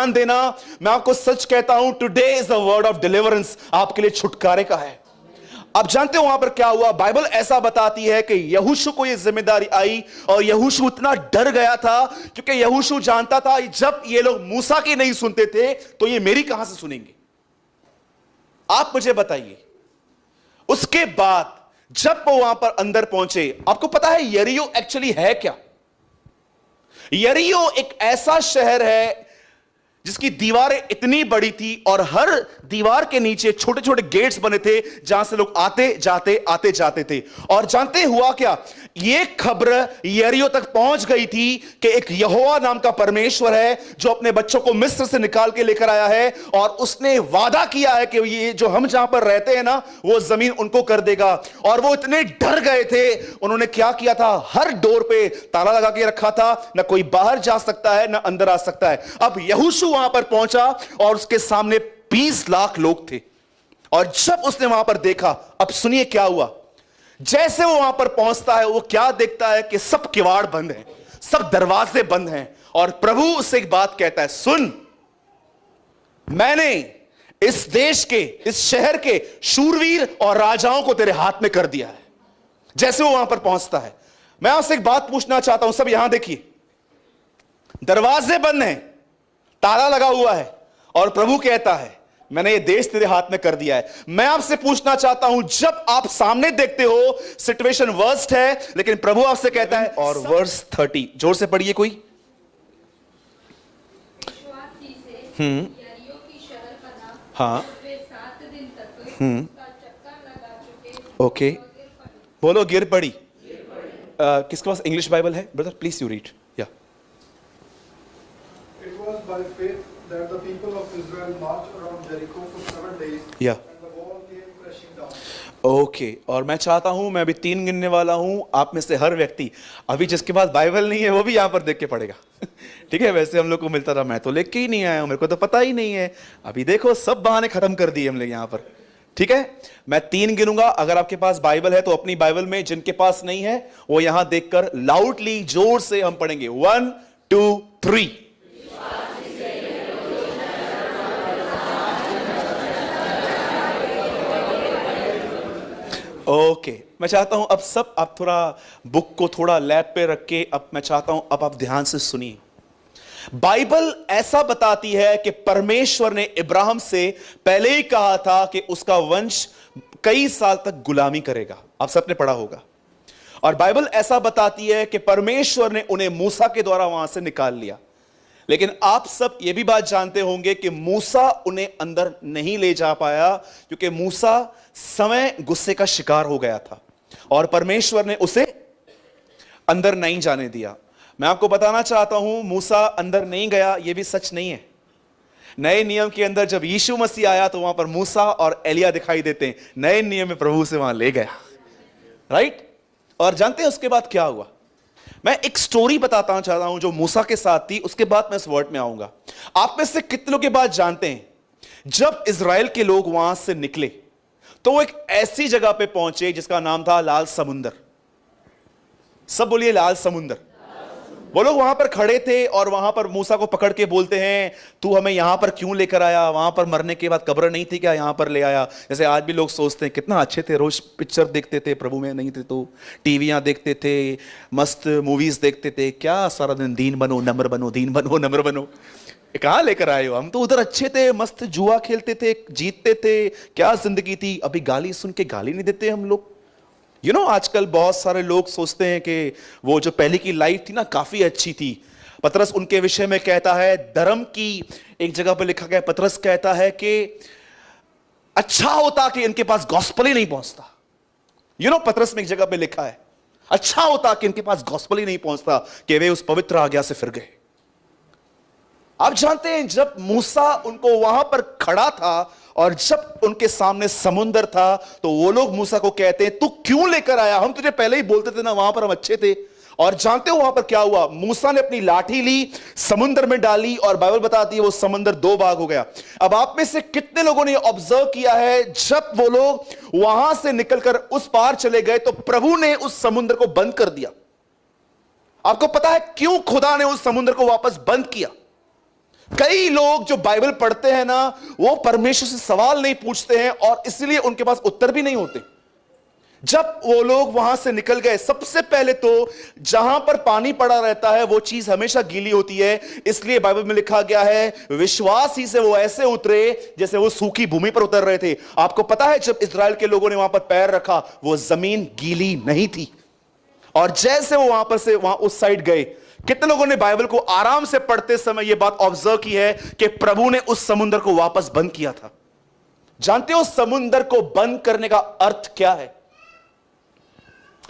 ध्यान देना, मैं आपको सच कहता हूं, today is the word of deliverance, आपके लिए छुटकारे का है। आप जानते हो वहां पर क्या हुआ? बाइबल ऐसा बताती है कि यहोशू को यह जिम्मेदारी आई और यहोशू इतना डर गया था क्योंकि यहोशू जानता था जब ये लोग मूसा की नहीं सुनते थे तो ये मेरी कहां से सुनेंगे। आप मुझे बताइए, उसके बाद जब वो वहां पर अंदर पहुंचे, आपको पता है यरीहो एक्चुअली है क्या? यरीहो एक ऐसा शहर है जिसकी दीवारें इतनी बड़ी थी और हर दीवार के नीचे छोटे छोटे गेट्स बने थे जहां से लोग आते जाते थे। और जानते हुआ क्या, ये खबर यरीहो तक पहुंच गई थी कि एक यहोवा नाम का परमेश्वर है जो अपने बच्चों को मिस्र से निकाल के लेकर आया है और उसने वादा किया है कि ये जो हम जहां पर रहते हैं ना, वो जमीन उनको कर देगा। और वो इतने डर गए थे, उन्होंने क्या किया था, हर डोर पे ताला लगा के रखा था, ना कोई बाहर जा सकता है ना अंदर आ सकता है। अब यहोशू वहां पर पहुंचा और उसके सामने 20 लाख लोग थे। और जब उसने वहां पर देखा, अब सुनिए क्या हुआ। जैसे वो वहां पर पहुंचता है, वो क्या देखता है कि सब किवाड़ बंद हैं, सब दरवाजे बंद हैं। और प्रभु उससे एक बात कहता है, सुन, मैंने इस देश के, इस शहर के शूरवीर और राजाओं को तेरे हाथ में कर दिया है। जैसे वो वहां पर पहुंचता है, मैं आपसे एक बात पूछना चाहता हूं, सब यहां देखिए, दरवाजे बंद हैं, ताला लगा हुआ है और प्रभु कहता है मैंने ये देश तेरे हाथ में कर दिया है। मैं आपसे पूछना चाहता हूं, जब आप सामने देखते हो सिचुएशन वर्स्ट है, लेकिन प्रभु आपसे कहता है, और वर्स 30 जोर से पढ़िए कोई। हाँ, ओके, बोलो गिर पड़ी। किसके पास इंग्लिश बाइबल है ब्रदर? Please you read. या It was by faith that the people of Israel marched around Jericho for 7 days. Yeah. And the wall came crashing down. Okay, और मैं चाहता हूं, मैं अभी 3 गिनने वाला हूं, आप में से हर व्यक्ति, अभी जिसके पास बाइबल नहीं है वो भी यहां पर देख के पढ़ेगा। ठीक है, वैसे हम लोग को मिलता था, मैं तो लेके ही नहीं आया हूं, मेरे को तो पता ही नहीं है। अभी देखो सब बहाने खत्म कर दिए हम लोग यहां पर। ठीक है, मैं 3 गिनूंगा, अगर आपके पास बाइबल है तो अपनी बाइबल में, जिनके पास नहीं है वो यहां देखकर लाउडली जोर से हम पढ़ेंगे। 1 2 3। ओके, मैं चाहता हूं अब सब, आप थोड़ा बुक को थोड़ा लैप पे रख के, अब मैं चाहता हूं अब आप ध्यान से सुनिए। बाइबल ऐसा बताती है कि परमेश्वर ने इब्राहिम से पहले ही कहा था कि उसका वंश कई साल तक गुलामी करेगा। आप सबने पढ़ा होगा। और बाइबल ऐसा बताती है कि परमेश्वर ने उन्हें मूसा के द्वारा वहां से निकाल लिया। लेकिन आप सब ये भी बात जानते होंगे कि मूसा उन्हें अंदर नहीं ले जा पाया क्योंकि मूसा समय गुस्से का शिकार हो गया था और परमेश्वर ने उसे अंदर नहीं जाने दिया। मैं आपको बताना चाहता हूं, मूसा अंदर नहीं गया ये भी सच नहीं है। नए नियम के अंदर जब यीशु मसीह आया तो वहां पर मूसा और एलिया दिखाई देते हैं। नए नियम में प्रभु से वहां ले गया, राइट। और जानते हैं उसके बाद क्या हुआ? मैं एक स्टोरी बताना चाहता हूं जो मूसा के साथ थी, उसके बाद मैं इस वर्ड में आऊंगा। आप में से कितने लोग के बाद जानते हैं, जब इजराइल के लोग वहां से निकले तो वो एक ऐसी जगह पे पहुंचे जिसका नाम था लाल समुंदर। सब बोलिए लाल समुंदर। वो लोग वहां पर खड़े थे और वहां पर मूसा को पकड़ के बोलते हैं, तू हमें यहां पर क्यों लेकर आया? वहां पर मरने के बाद कब्र नहीं थी क्या? यहां पर ले आया। जैसे आज भी लोग सोचते हैं कितना अच्छे थे, रोज पिक्चर देखते थे, प्रभु में नहीं थे तो टीवियां देखते थे, मस्त मूवीज देखते थे, क्या सारा दिन दीन बनो नम्र बनो, दीन बनो नम्र बनो। कहां लेकर आए हो? हम तो उधर अच्छे थे, मस्त जुआ खेलते थे, जीतते थे, क्या जिंदगी थी। अभी गाली सुन के गाली नहीं देते हम लोग। आजकल बहुत सारे लोग सोचते हैं कि वो जो पहले की लाइफ थी ना काफी अच्छी थी। पतरस उनके विषय में कहता है, धर्म की एक जगह पर लिखा गया, पतरस कहता है कि अच्छा होता कि इनके पास गॉस्पेल ही नहीं पहुंचता। पतरस में एक जगह पे लिखा है, अच्छा होता कि इनके पास गॉस्पेल ही नहीं पहुंचता कि वे उस पवित्र आज्ञा से फिर गए। आप जानते हैं जब मूसा उनको वहां पर खड़ा था और जब उनके सामने समुंदर था तो वो लोग मूसा को कहते हैं, तू क्यों लेकर आया? हम तुझे पहले ही बोलते थे ना, वहां पर हम अच्छे थे। और जानते हो वहां पर क्या हुआ? मूसा ने अपनी लाठी ली, समुंदर में डाली और बाइबल बताती है वो समुंदर 2 भाग हो गया। अब आप में से कितने लोगों ने ऑब्जर्व किया है, जब वो लोग वहां से निकलकर उस पार चले गए तो प्रभु ने उस समुंदर को बंद कर दिया। आपको पता है क्यों खुदा ने उस समुंदर को वापस बंद किया? कई लोग जो बाइबल पढ़ते हैं ना, वो परमेश्वर से सवाल नहीं पूछते हैं और इसलिए उनके पास उत्तर भी नहीं होते। जब वो लोग वहां से निकल गए, सबसे पहले तो जहां पर पानी पड़ा रहता है वो चीज हमेशा गीली होती है, इसलिए बाइबल में लिखा गया है विश्वास ही से वो ऐसे उतरे जैसे वो सूखी भूमि पर उतर रहे थे। आपको पता है जब इजराइल के लोगों ने वहां पर पैर रखा, वो जमीन गीली नहीं थी, और जैसे वो वहां पर से वहां उस साइड गए, कितने लोगों ने बाइबल को आराम से पढ़ते समय यह बात ऑब्जर्व की है कि प्रभु ने उस समुद्र को वापस बंद किया था। जानते हो समुद्र को बंद करने का अर्थ क्या है?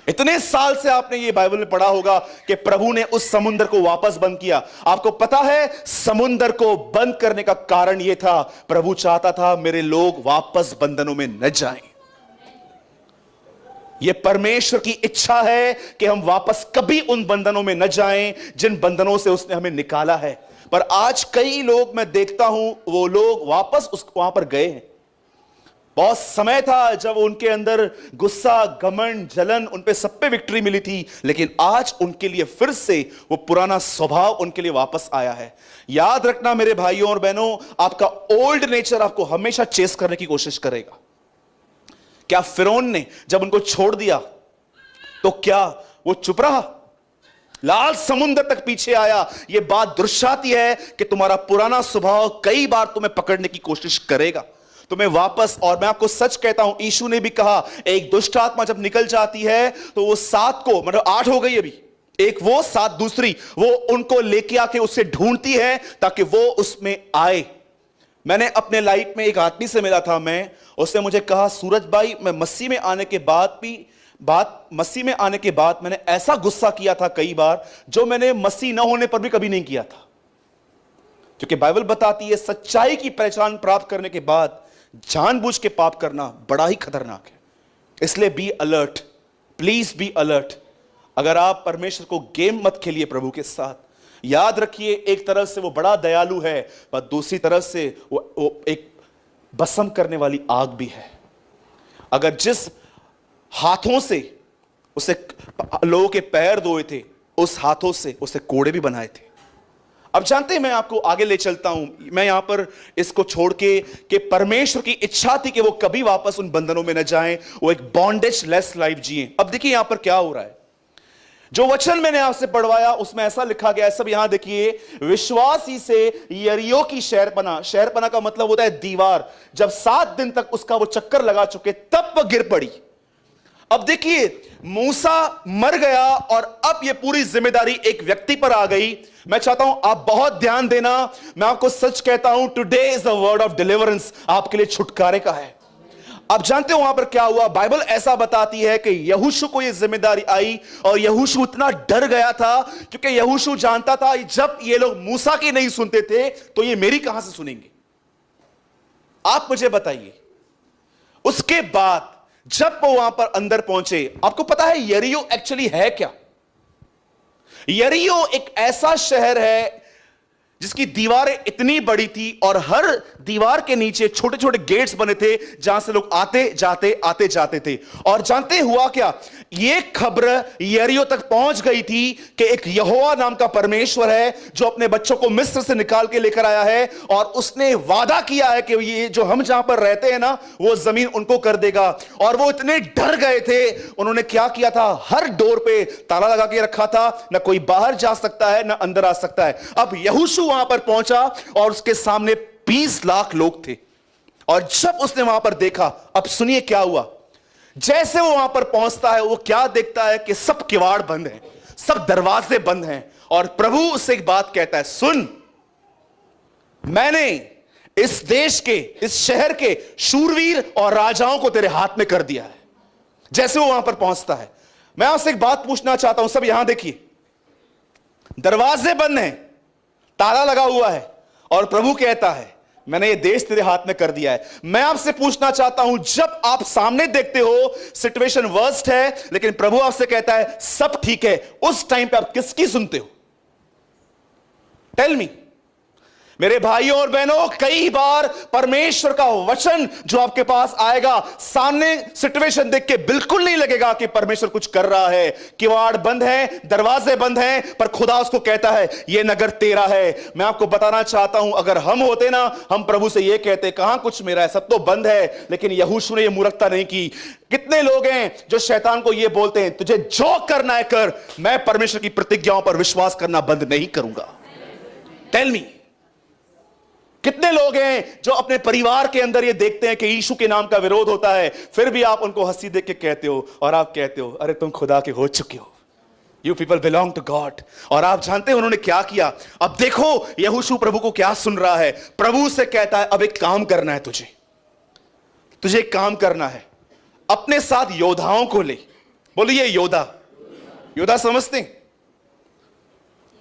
इतने साल से आपने ये बाइबल में पढ़ा होगा कि प्रभु ने उस समुद्र को वापस बंद किया। आपको पता है समुद्र को बंद करने का कारण यह था, प्रभु चाहता था मेरे लोग वापस बंधनों में न जाएं। यह परमेश्वर की इच्छा है कि हम वापस कभी उन बंधनों में न जाएं जिन बंधनों से उसने हमें निकाला है। पर आज कई लोग मैं देखता हूं, वो लोग वापस वहां पर गए हैं। बहुत समय था जब उनके अंदर गुस्सा, घमंड, जलन, उन पे सब पे विक्ट्री मिली थी, लेकिन आज उनके लिए फिर से वो पुराना स्वभाव उनके लिए वापस आया है। याद रखना मेरे भाइयों और बहनों, आपका ओल्ड नेचर आपको हमेशा चेस करने की कोशिश करेगा। क्या फिरौन ने जब उनको छोड़ दिया तो क्या वो चुप रहा? लाल समुद्र तक पीछे आया। यह बात दर्शाती है कि तुम्हारा पुराना स्वभाव कई बार तुम्हें पकड़ने की कोशिश करेगा, तुम्हें वापस। और मैं आपको सच कहता हूं, यीशु ने भी कहा एक दुष्ट आत्मा जब निकल जाती है तो वो 7 को, मतलब 8 हो गई अभी, एक वो 7 दूसरी, वो उनको लेके आके उससे ढूंढती है ताकि वो उसमें आए। मैंने अपने लाइफ में एक आदमी से मिला था, उसने मुझे कहा सूरज भाई, मैं मसीह में आने के बाद मैंने ऐसा गुस्सा किया था कई बार जो मैंने मसीह न होने पर भी कभी नहीं किया था। क्योंकि बाइबल बताती है सच्चाई की पहचान प्राप्त करने के बाद जानबूझ के पाप करना बड़ा ही खतरनाक है। इसलिए be alert, please be alert. अगर आप परमेश्वर को गेम मत खेलिए प्रभु के साथ। याद रखिए एक तरफ से वो बड़ा दयालु है, पर दूसरी तरफ से वो एक भस्म करने वाली आग भी है। अगर जिस हाथों से उसे लोगों के पैर धोए थे, उस हाथों से उसे कोड़े भी बनाए थे। अब जानते हैं, मैं आपको आगे ले चलता हूं। मैं यहां पर इसको छोड़ के कि परमेश्वर की इच्छा थी कि वो कभी वापस उन बंधनों में न जाएं, वो एक बॉन्डेज लेस लाइफ जिए। अब देखिए यहां पर क्या हो रहा है। जो वचन मैंने आपसे पढ़वाया उसमें ऐसा लिखा गया है, सब यहां देखिए, विश्वासी से यरीहो की शहरपना का मतलब होता है दीवार। जब 7 दिन तक उसका वो चक्कर लगा चुके तब वह गिर पड़ी। अब देखिए मूसा मर गया और अब यह पूरी जिम्मेदारी एक व्यक्ति पर आ गई। मैं चाहता हूं आप बहुत ध्यान देना। मैं आपको सच कहता हूं, today is a word of deliverance, आपके लिए छुटकारे का है। अब जानते हो वहां पर क्या हुआ? बाइबल ऐसा बताती है कि यहोशू को यह जिम्मेदारी आई और यहोशू इतना डर गया था क्योंकि यहोशू जानता था जब ये लोग मूसा की नहीं सुनते थे तो ये मेरी कहां से सुनेंगे। आप मुझे बताइए, उसके बाद जब वो वहां पर अंदर पहुंचे, आपको पता है यरीहो एक्चुअली है क्या? यरीहो एक ऐसा शहर है जिसकी दीवारें इतनी बड़ी थी और हर दीवार के नीचे छोटे छोटे गेट्स बने थे जहां से लोग आते जाते थे। और जानते हुआ क्या, यह खबर यरीहो तक पहुंच गई थी कि एक यहोवा नाम का परमेश्वर है जो अपने बच्चों को मिस्र से निकाल के लेकर आया है और उसने वादा किया है कि ये जो हम जहां पर रहते हैं ना, वो जमीन उनको कर देगा। और वो इतने डर गए थे, उन्होंने क्या किया था, हर डोर पे ताला लगा के रखा था, ना कोई बाहर जा सकता है ना अंदर आ सकता है। अब यहोशू वहां पर पहुंचा और उसके सामने 20 लाख लोग थे। और जब उसने वहां पर देखा, अब सुनिए क्या हुआ। जैसे वो वहां पर पहुंचता है, वो क्या देखता है कि सब किवाड़ बंद हैं, सब दरवाजे बंद हैं। और प्रभु उससे एक बात कहता है, सुन, मैंने इस देश के, इस शहर के शूरवीर और राजाओं को तेरे हाथ में कर दिया है। जैसे वो वहां पर पहुंचता है, मैं आपसे एक बात पूछना चाहता हूं। सब यहां देखिए, दरवाजे बंद हैं, ताला लगा हुआ है और प्रभु कहता है मैंने ये देश तेरे हाथ में कर दिया है। मैं आपसे पूछना चाहता हूं, जब आप सामने देखते हो सिचुएशन वर्स्ट है लेकिन प्रभु आपसे कहता है सब ठीक है, उस टाइम पे आप किसकी सुनते हो? Tell me. मेरे भाइयों और बहनों, कई बार परमेश्वर का वचन जो आपके पास आएगा, सामने सिचुएशन देख के बिल्कुल नहीं लगेगा कि परमेश्वर कुछ कर रहा है। किवाड़ बंद है, दरवाजे बंद हैं, पर खुदा उसको कहता है यह नगर तेरा है। मैं आपको बताना चाहता हूं, अगर हम होते ना, हम प्रभु से यह कहते कहां कुछ मेरा है, सब तो बंद है। लेकिन यहोशू ने यह मूर्खता नहीं की। कितने लोग हैं जो शैतान को यह बोलते हैं तुझे जो करना है कर, मैं परमेश्वर की प्रतिज्ञाओं पर विश्वास करना बंद नहीं करूंगा। टेल मी, कितने लोग हैं जो अपने परिवार के अंदर ये देखते हैं कि यीशु के नाम का विरोध होता है, फिर भी आप उनको हंसी देख के कहते हो, और आप कहते हो अरे तुम खुदा के हो चुके हो, you people belong to God. और आप जानते हैं उन्होंने क्या किया? अब देखो यहोशू प्रभु को क्या सुन रहा है। प्रभु से कहता है अब एक काम करना है, तुझे एक काम करना है, अपने साथ योद्धाओं को ले। बोलिए योद्धा समझते हैं?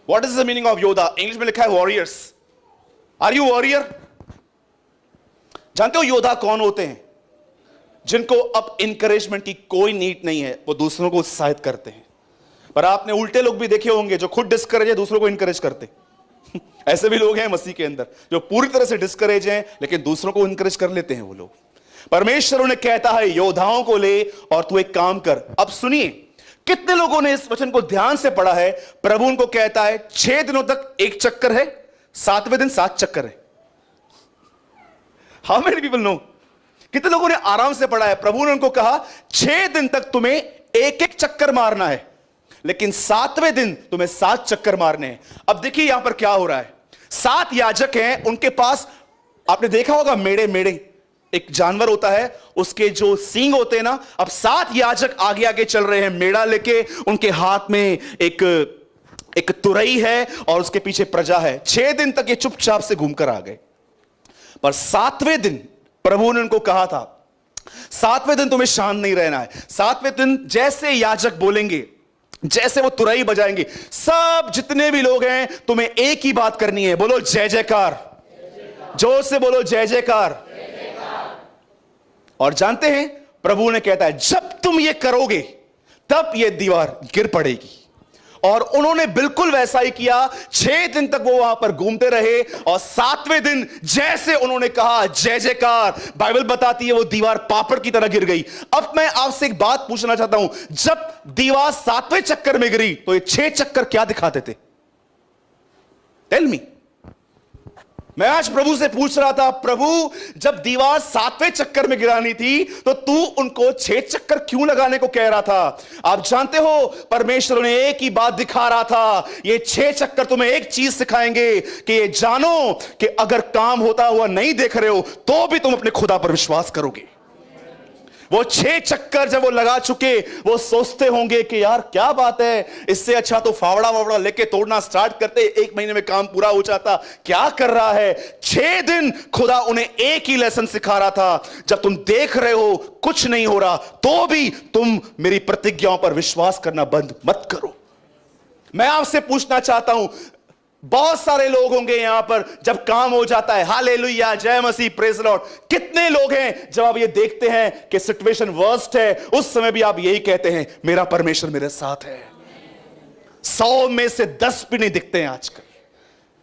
What is the meaning of योद्धा? इंग्लिश में लिखा है वॉरियर्स। Are you warrior? जानते हो योद्धा कौन होते हैं? जिनको अब इंकरेजमेंट की कोई नीड नहीं है, वो दूसरों को उत्साहित करते हैं। पर आपने उल्टे लोग भी देखे होंगे जो खुद डिस्करेज है, दूसरों को इंकरेज करते। ऐसे भी लोग हैं मसीह के अंदर जो पूरी तरह से डिस्करेज हैं, लेकिन दूसरों को इंकरेज कर लेते हैं वो लोग। परमेश्वर उन्हें कहता है योद्धाओं को ले और तू एक काम कर। अब सुनिए, कितने लोगों ने इस वचन को ध्यान से पढ़ा है? प्रभु उनको कहता है 6 दिनों तक एक चक्कर है, 7वें दिन 7 चक्कर है। How many people know? कितने लोगों ने आराम से पढ़ा है? प्रभु ने उनको कहा 6 दिन तक तुम्हें एक एक चक्कर मारना है, लेकिन 7वें दिन तुम्हें 7 चक्कर मारने हैं। अब देखिए यहां पर क्या हो रहा है। 7 याजक हैं, उनके पास आपने देखा होगा मेढ़े, एक जानवर होता है, उसके जो सींग होते हैं ना। अब 7 याजक आगे आगे चल रहे हैं मेढ़ा लेके, उनके हाथ में एक तुरई है और उसके पीछे प्रजा है। 6 दिन तक ये चुपचाप से घूमकर आ गए, पर 7वें दिन प्रभु ने उनको कहा था 7वें दिन तुम्हें शांत नहीं रहना है। 7वें दिन जैसे याजक बोलेंगे, जैसे वो तुरई बजाएंगे, सब जितने भी लोग हैं तुम्हें एक ही बात करनी है, बोलो जय जयकार। जोर से बोलो जय जयकार। और जानते हैं प्रभु ने कहता है जब तुम ये करोगे तब ये दीवार गिर पड़ेगी। और उन्होंने बिल्कुल वैसा ही किया। 6 दिन तक वो वहां पर घूमते रहे और 7वें दिन जैसे उन्होंने कहा जय जयकार, बाइबल बताती है वो दीवार पापड़ की तरह गिर गई। अब मैं आपसे एक बात पूछना चाहता हूं, जब दीवार 7वें चक्कर में गिरी तो ये 6 चक्कर क्या दिखाते थे? Tell me. मैं आज प्रभु से पूछ रहा था, प्रभु जब दीवार 7वें चक्कर में गिरानी थी तो तू उनको 6 चक्कर क्यों लगाने को कह रहा था? आप जानते हो परमेश्वर ने एक ही बात दिखा रहा था, ये 6 चक्कर तुम्हें एक चीज सिखाएंगे कि ये जानो कि अगर काम होता हुआ नहीं देख रहे हो तो भी तुम अपने खुदा पर विश्वास करोगे। वो 6 चक्कर जब वो लगा चुके, वो सोचते होंगे कि यार क्या बात है, इससे अच्छा तो फावड़ा लेके तोड़ना स्टार्ट करते, 1 महीने में काम पूरा हो जाता। क्या कर रहा है? 6 दिन खुदा उन्हें एक ही लेसन सिखा रहा था, जब तुम देख रहे हो कुछ नहीं हो रहा तो भी तुम मेरी प्रतिज्ञाओं पर विश्वास करना बंद मत करो। मैं आपसे पूछना चाहता हूं, बहुत सारे लोग होंगे यहां पर जब काम हो जाता है, हालेलुया, जय मसीह, प्रेज लॉर्ड। कितने लोग हैं जब आप ये देखते हैं कि सिचुएशन वर्स्ट है, उस समय भी आप यही कहते हैं मेरा परमेश्वर मेरे साथ है। 100 में से 10 भी नहीं दिखते हैं आजकल।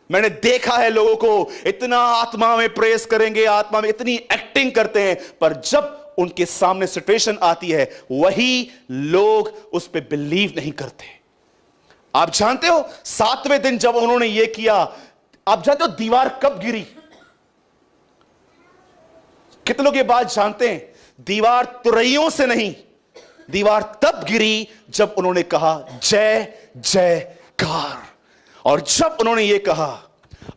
मैंने देखा है लोगों को इतना आत्मा में प्रेज करेंगे, आत्मा में इतनी एक्टिंग करते हैं, पर जब उनके सामने सिचुएशन आती है वही लोग उस पर बिलीव नहीं करते। आप जानते हो 7वें दिन जब उन्होंने यह किया, आप जानते हो दीवार कब गिरी? कितने लोग ये बात जानते हैं? दीवार तुरैयों से नहीं, दीवार तब गिरी जब उन्होंने कहा जय जयकार। और जब उन्होंने यह कहा,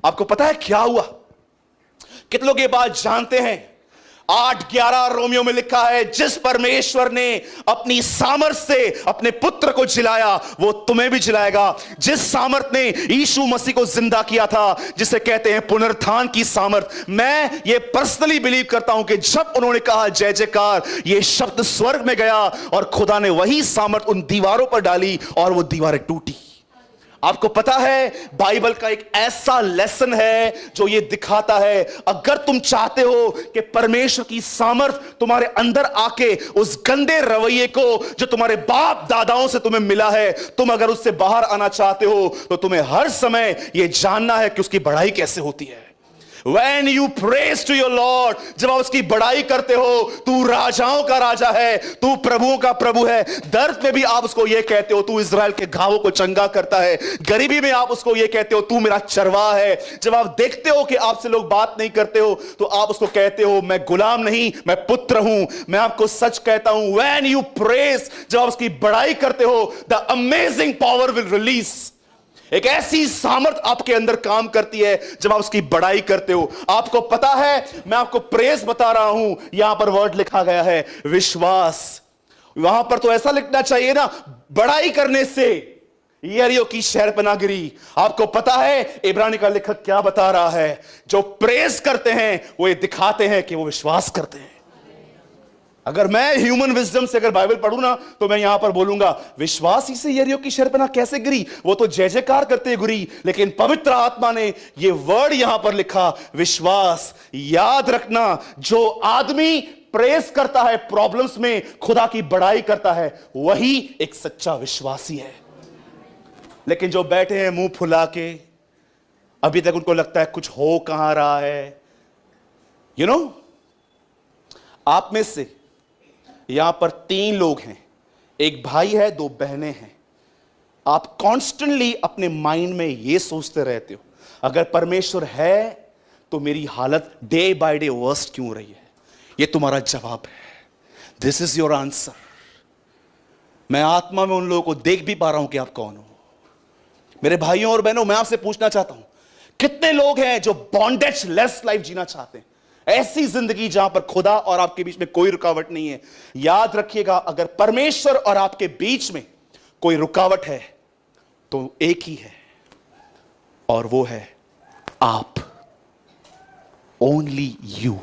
आपको पता है क्या हुआ? कितने लोग ये बात जानते हैं? 8:11 रोमियो में लिखा है, जिस परमेश्वर ने अपनी सामर्थ से अपने पुत्र को जिलाया वो तुम्हें भी जिलाएगा। जिस सामर्थ ने यीशु मसीह को जिंदा किया था, जिसे कहते हैं पुनरुत्थान की सामर्थ, मैं ये पर्सनली बिलीव करता हूं कि जब उन्होंने कहा जय जयकार, ये शब्द स्वर्ग में गया और खुदा ने वही सामर्थ उन दीवारों पर डाली और वो दीवारें टूटी। आपको पता है बाइबल का एक ऐसा लेसन है जो ये दिखाता है, अगर तुम चाहते हो कि परमेश्वर की सामर्थ तुम्हारे अंदर आके उस गंदे रवैये को जो तुम्हारे बाप दादाओं से तुम्हें मिला है, तुम अगर उससे बाहर आना चाहते हो तो तुम्हें हर समय यह जानना है कि उसकी बढ़ाई कैसे होती है। When you praise to your Lord, जब आप उसकी बड़ाई करते हो, तू राजाओं का राजा है, तू प्रभुओं का प्रभु है। दर्द में भी आप उसको ये कहते हो, तू इज़राइल के घावों को चंगा करता है। गरीबी में आप उसको ये कहते हो, तू मेरा चरवाहा है। जब आप देखते हो कि आपसे लोग बात नहीं करते हो, तो आप उसको कहते हो, मैं गुलाम नहीं, मैं पुत्र हूं। मैं आपको सच कहता हूं, when you praise, जब आप उसकी बड़ाई करते हो, the amazing power will release। एक ऐसी सामर्थ आपके अंदर काम करती है जब आप उसकी बड़ाई करते हो। आपको पता है, मैं आपको प्रेज बता रहा हूं, यहां पर वर्ड लिखा गया है विश्वास। वहां पर तो ऐसा लिखना चाहिए ना, बड़ाई करने से यरीहो की शहर पर ना गिरी। आपको पता है इब्रानी का लेखक क्या बता रहा है? जो प्रेज करते हैं वो ये दिखाते हैं कि वो विश्वास करते हैं। अगर मैं ह्यूमन विजडम से अगर बाइबल पढ़ूं ना, तो मैं यहां पर बोलूंगा विश्वास ही से यरीहो की शहरपनाह कैसे गिरी? वो तो जय जयकार करते गिरी, लेकिन पवित्र आत्मा ने ये वर्ड यहां पर लिखा, विश्वास। याद रखना, जो आदमी प्रेस करता है प्रॉब्लम्स में, खुदा की बड़ाई करता है, वही एक सच्चा विश्वासी है। लेकिन जो बैठे हैं मुंह फुला के, अभी तक उनको लगता है कुछ हो कहां रहा है। यू नो, आप में से यहां पर 3 लोग हैं, एक भाई है, 2 बहनें हैं। आप कॉन्स्टेंटली अपने माइंड में यह सोचते रहते हो, अगर परमेश्वर है तो मेरी हालत डे बाय डे वर्स्ट क्यों हो रही है? यह तुम्हारा जवाब है। This is your answer. मैं आत्मा में उन लोगों को देख भी पा रहा हूं कि आप कौन हो। मेरे भाइयों और बहनों, मैं आपसे पूछना चाहता हूं, कितने लोग हैं जो बॉन्डेज लेस लाइफ जीना चाहते हैं? ऐसी जिंदगी जहां पर खुदा और आपके बीच में कोई रुकावट नहीं है। याद रखिएगा, अगर परमेश्वर और आपके बीच में कोई रुकावट है तो एक ही है, और वो है आप। Only you.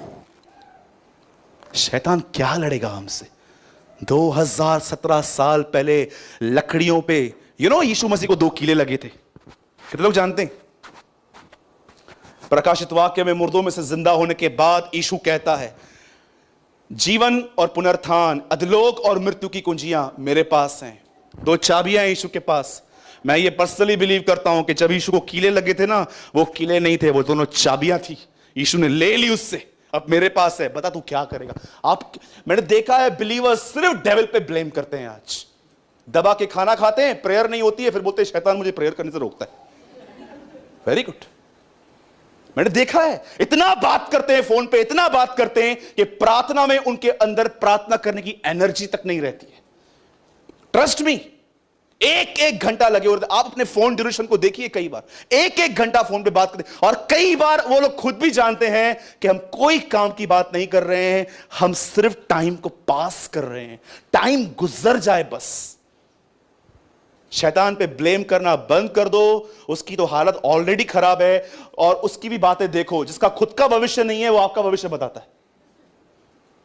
शैतान क्या लड़ेगा हमसे? 2017 साल पहले लकड़ियों पे यीशु मसीह को 2 कीले लगे थे। कितने लोग जानते हैं? प्रकाशित वाक्य में मुर्दों में से जिंदा होने के बाद यीशु कहता है, जीवन और पुनरुत्थान, अधोलोक और मृत्यु की कुंजियां मेरे पास हैं। 2 चाबियां यीशु के पास। मैं ये पर्सनली बिलीव करता हूं कि जब यीशु को कीले लगे थे ना, वो कीले नहीं थे, वो दोनों चाबियां थी। यीशु ने ले ली उससे, अब मेरे पास है, बता तू क्या करेगा। मैंने देखा है बिलीवर्स सिर्फ डेविल पे ब्लेम करते हैं। आज दबा के खाना खाते हैं, प्रेयर नहीं होती है, फिर बोलते हैं शैतान मुझे प्रेयर करने से रोकता है। Very good. मैंने देखा है, इतना बात करते हैं फोन पे, इतना बात करते हैं कि प्रार्थना में उनके अंदर प्रार्थना करने की एनर्जी तक नहीं रहती है। ट्रस्ट मी, 1-1 घंटा लगे होते। आप अपने फोन ड्यूरेशन को देखिए, कई बार 1-1 घंटा फोन पे बात करते हैं, और कई बार वो लोग खुद भी जानते हैं कि हम कोई काम की बात नहीं कर रहे हैं, हम सिर्फ टाइम को पास कर रहे हैं, टाइम गुजर जाए बस। शैतान पे ब्लेम करना बंद कर दो, उसकी तो हालत ऑलरेडी खराब है, और उसकी भी बातें देखो। जिसका खुद का भविष्य नहीं है वो आपका भविष्य बताता है।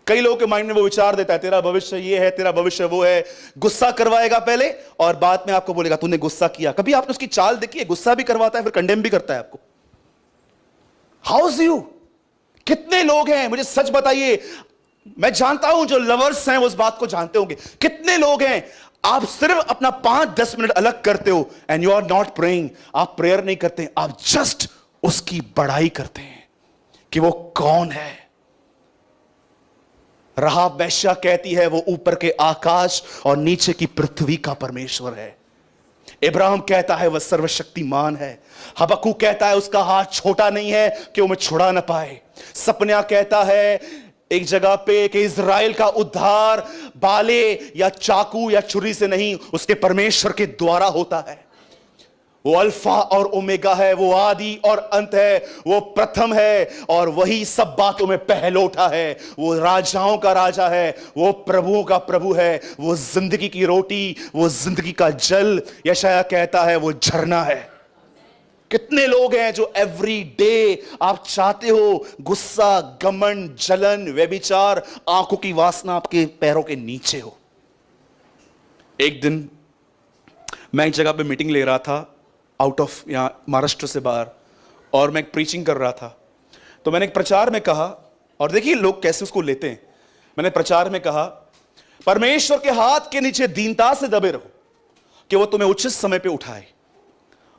कई लोगों के माइंड में वो विचार देता है, तेरा भविष्य ये है, तेरा भविष्य वो है। गुस्सा करवाएगा पहले और बाद में आपको बोलेगा तूने गुस्सा किया। कभी आपने उसकी चाल देखी है? गुस्सा भी करवाता है, फिर कंडेम भी करता है आपको। House you? कितने लोग हैं, मुझे सच बताइए, मैं जानता हूं जो लवर्स हैं वो इस बात को जानते होंगे। कितने लोग हैं, आप सिर्फ अपना 5-10 मिनट अलग करते हो, and you are not praying. आप प्रेयर नहीं करते, आप जस्ट उसकी बड़ाई करते हैं कि वो कौन है। राहाब वेश्या कहती है वो ऊपर के आकाश और नीचे की पृथ्वी का परमेश्वर है। इब्राहिम कहता है वह सर्वशक्तिमान है। हबक्कूक कहता है उसका हाथ छोटा नहीं है कि वो मैं छुड़ा ना पाए। सपन्याह कहता है एक जगह पे कि इज़राइल का उद्धार बाले या चाकू या छुरी से नहीं, उसके परमेश्वर के द्वारा होता है। वो अल्फा और ओमेगा है, वो आदि और अंत है, वो प्रथम है और वही सब बातों में पहलोठा है। वो राजाओं का राजा है, वो प्रभुओं का प्रभु है, वो जिंदगी की रोटी, वो जिंदगी का जल। यशायाह कहता है वो झरना है। कितने लोग हैं जो एवरी डे आप चाहते हो गुस्सा, घमंड, जलन, व्यभिचार, आंखों की वासना आपके पैरों के नीचे हो। एक दिन मैं एक जगह पे मीटिंग ले रहा था, आउट ऑफ यहां महाराष्ट्र से बाहर, और मैं एक प्रीचिंग कर रहा था। तो मैंने एक प्रचार में कहा, और देखिए लोग कैसे उसको लेते हैं। मैंने प्रचार में कहा परमेश्वर के हाथ के नीचे दीनता से दबे रहो कि वो तुम्हें उचित समय पे उठाए।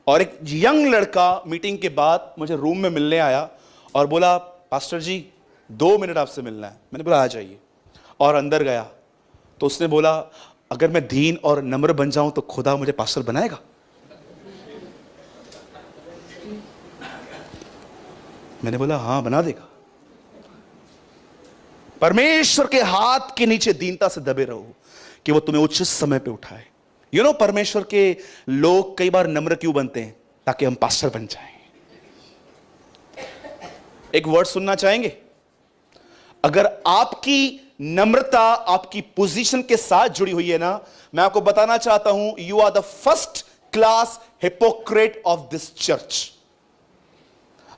और एक यंग लड़का मीटिंग के बाद मुझे रूम में मिलने आया और बोला, पास्टर जी 2 मिनट आपसे मिलना है। मैंने बोला आ जाइए, और अंदर गया तो उसने बोला, अगर मैं दीन और नम्र बन जाऊं तो खुदा मुझे पास्टर बनाएगा। मैंने बोला हाँ बना देगा। परमेश्वर के हाथ के नीचे दीनता से दबे रहो कि वो तुम्हें उचित समय पे उठाए। परमेश्वर के लोग कई बार नम्र क्यों बनते हैं? ताकि हम पास्टर बन जाएं। एक वर्ड सुनना चाहेंगे? अगर आपकी नम्रता आपकी पोजीशन के साथ जुड़ी हुई है ना, मैं आपको बताना चाहता हूं, you are the first class hypocrite of this church.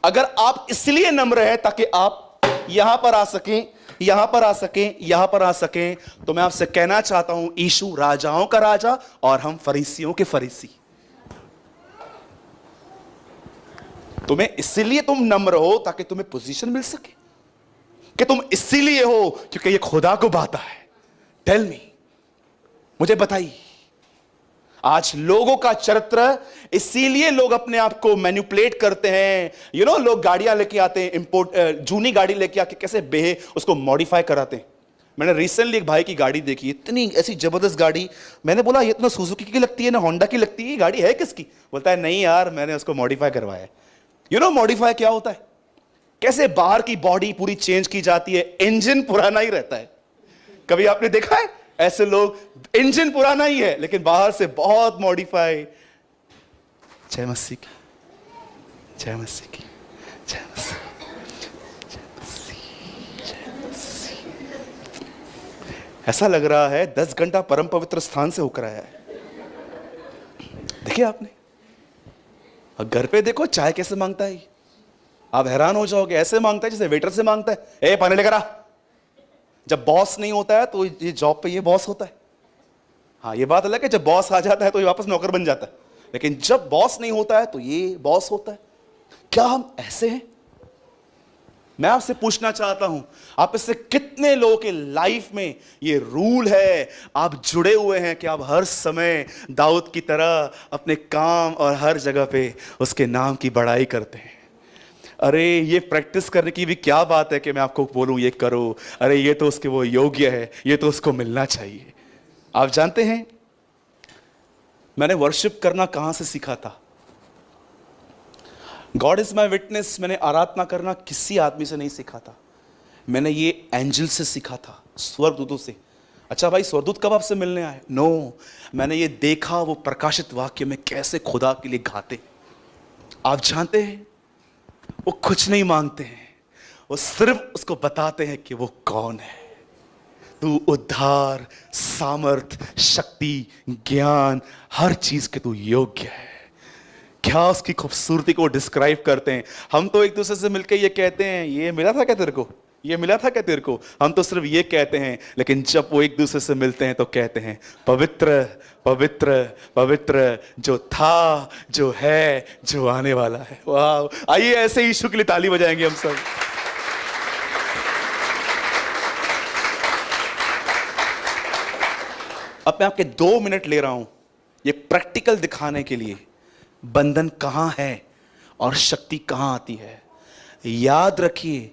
अगर आप इसलिए नम्र हैं ताकि आप यहां पर आ सकें, यहां पर आ सकें, यहां पर आ सकें, तो मैं आपसे कहना चाहता हूं, यीशु राजाओं का राजा और हम फरीसियों के फरीसी। तुम्हें इसलिए तुम नम्र हो ताकि तुम्हें पोजीशन मिल सके, कि तुम इसीलिए हो क्योंकि ये खुदा को भाता है? टेल मी, मुझे बताइए। आज लोगों का चरित्र, इसीलिए लोग अपने आप को मैनिपुलेट करते हैं। लोग गाड़ियां लेके आते हैं, इंपोर्ट जूनी गाड़ी लेके आके कैसे बेहे उसको मॉडिफाई कराते हैं। मैंने रिसेंटली एक भाई की गाड़ी देखी, इतनी ऐसी जबरदस्त गाड़ी। मैंने बोला ये तो सुजुकी की लगती है ना होंडा की लगती है, गाड़ी है किसकी? बोलता है नहीं यार मैंने उसको मॉडिफाई करवाया है। मॉडिफाई क्या होता है? कैसे बाहर की बॉडी पूरी चेंज की जाती है, इंजन पुराना ही रहता है। कभी आपने देखा है ऐसे लोग? इंजन पुराना ही है लेकिन बाहर से बहुत मॉडिफाई। जय मसीह की, जय मसीह की, जय मसीह, जय मसीह, जय मसीह। ऐसा लग रहा है 10 घंटा परम पवित्र स्थान से होकर आया है। देखिए आपने, और घर पे देखो चाय कैसे मांगता है, आप हैरान हो जाओगे। ऐसे मांगता है जैसे वेटर से मांगता है, ए पानी लेकर आ। जब बॉस नहीं होता है तो ये जॉब पे ये बॉस होता है। हाँ ये बात अलग है, जब बॉस आ जाता है तो ये वापस नौकर बन जाता है, लेकिन जब बॉस नहीं होता है तो ये बॉस होता है। क्या हम ऐसे हैं? मैं आपसे पूछना चाहता हूं, आप इससे कितने लोगों के लाइफ में ये रूल है, आप जुड़े हुए हैं कि आप हर समय दाऊद की तरह अपने काम और हर जगह पे उसके नाम की बड़ाई करते हैं? अरे ये प्रैक्टिस करने की भी क्या बात है कि मैं आपको बोलूं ये करो, अरे ये तो उसके वो योग्य है, ये तो उसको मिलना चाहिए। आप जानते हैं मैंने वर्शिप करना कहां से सीखा था? गॉड इज माई विटनेस, मैंने आराधना करना किसी आदमी से नहीं सीखा था, मैंने ये एंजल से सीखा था, स्वर्गदूतों से। अच्छा भाई स्वर्गदूत कब आपसे मिलने आए? नो, मैंने ये देखा वो प्रकाशित वाक्य में कैसे खुदा के लिए गाते। आप जानते हैं वो कुछ नहीं मांगते हैं, वो सिर्फ उसको बताते हैं कि वो कौन है। तू उद्धार, सामर्थ, शक्ति, ज्ञान, हर चीज के तू योग्य है। क्या उसकी खूबसूरती को डिस्क्राइब करते हैं। हम तो एक दूसरे से मिलकर ये कहते हैं, ये मिला था क्या तेरे को, ये मिला था क्या तेरे को? हम तो सिर्फ ये कहते हैं, लेकिन जब वो एक दूसरे से मिलते हैं तो कहते हैं पवित्र पवित्र पवित्र, जो था, जो है, जो आने वाला है। वाह, आइए ऐसे यीशु के लिए ताली बजाएंगे हम सब। अब मैं आपके 2 मिनट ले रहा हूं ये प्रैक्टिकल दिखाने के लिए, बंधन कहां है और शक्ति कहां आती है। याद रखिए,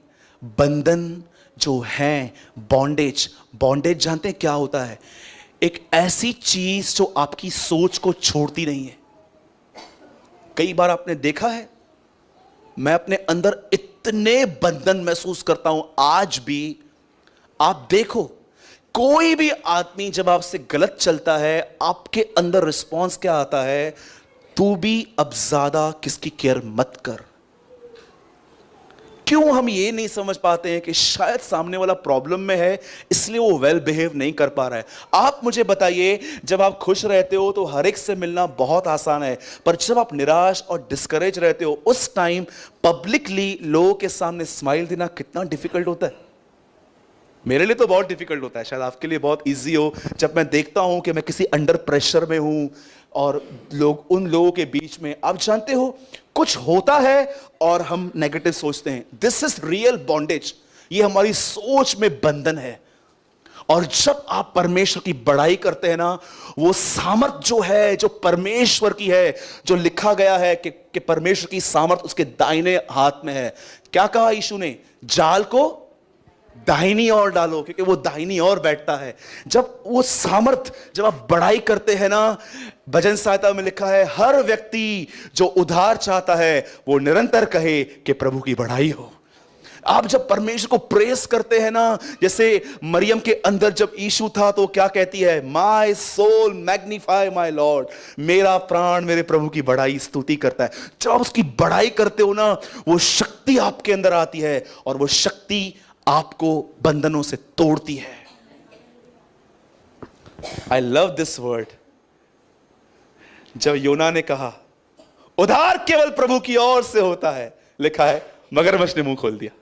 बंधन जो है, बॉन्डेज, बॉन्डेज जानते हैं क्या होता है? एक ऐसी चीज जो आपकी सोच को छोड़ती नहीं है। कई बार आपने देखा है, मैं अपने अंदर इतने बंधन महसूस करता हूं आज भी। आप देखो, कोई भी आदमी जब आपसे गलत चलता है, आपके अंदर रिस्पॉन्स क्या आता है? तू भी अब ज्यादा किसकी केयर मत कर। क्यों हम ये नहीं समझ पाते हैं कि शायद सामने वाला प्रॉब्लम में है, इसलिए वो वेल बिहेव नहीं कर पा रहा है। आप मुझे बताइए, जब आप खुश रहते हो तो हर एक से मिलना बहुत आसान है, पर जब आप निराश और डिस्करेज रहते हो, उस टाइम पब्लिकली लोगों के सामने स्माइल देना कितना डिफिकल्ट होता है। मेरे लिए तो बहुत डिफिकल्ट होता है, शायद आपके लिए बहुत इजी हो। जब मैं देखता हूं कि मैं किसी अंडर प्रेशर में हूं और लोग, उन लोगों के बीच में, आप जानते हो कुछ होता है और हम नेगेटिव सोचते हैं। दिस इज रियल बॉन्डेज, ये हमारी सोच में बंधन है। और जब आप परमेश्वर की बड़ाई करते हैं ना, वो सामर्थ जो है, जो परमेश्वर की है, जो लिखा गया है कि परमेश्वर की सामर्थ उसके दाहिने हाथ में है। क्या कहा यीशु ने? जाल को दाहिनी ओर डालो, क्योंकि वो दाहिनी ओर बैठता है। जब वो सामर्थ, जब आप बड़ाई करते हैं ना, भजन सहायता में लिखा है, हर व्यक्ति जो उद्धार चाहता है वो निरंतर कहे कि प्रभु की बड़ाई हो। आप जब परमेश्वर को प्रेस करते हैं ना, जैसे मरियम के अंदर जब यीशु था तो क्या कहती है? My soul magnify my lord, मेरा प्राण मेरे प्रभु की बड़ाई स्तुति करता है। जब आप उसकी बड़ाई करते हो ना, वो शक्ति आपके अंदर आती है और वो शक्ति आपको बंधनों से तोड़ती है। I love this word. जब योना ने कहा उद्धार केवल प्रभु की ओर से होता है, लिखा है मगरमच्छ ने मुंह खोल दिया।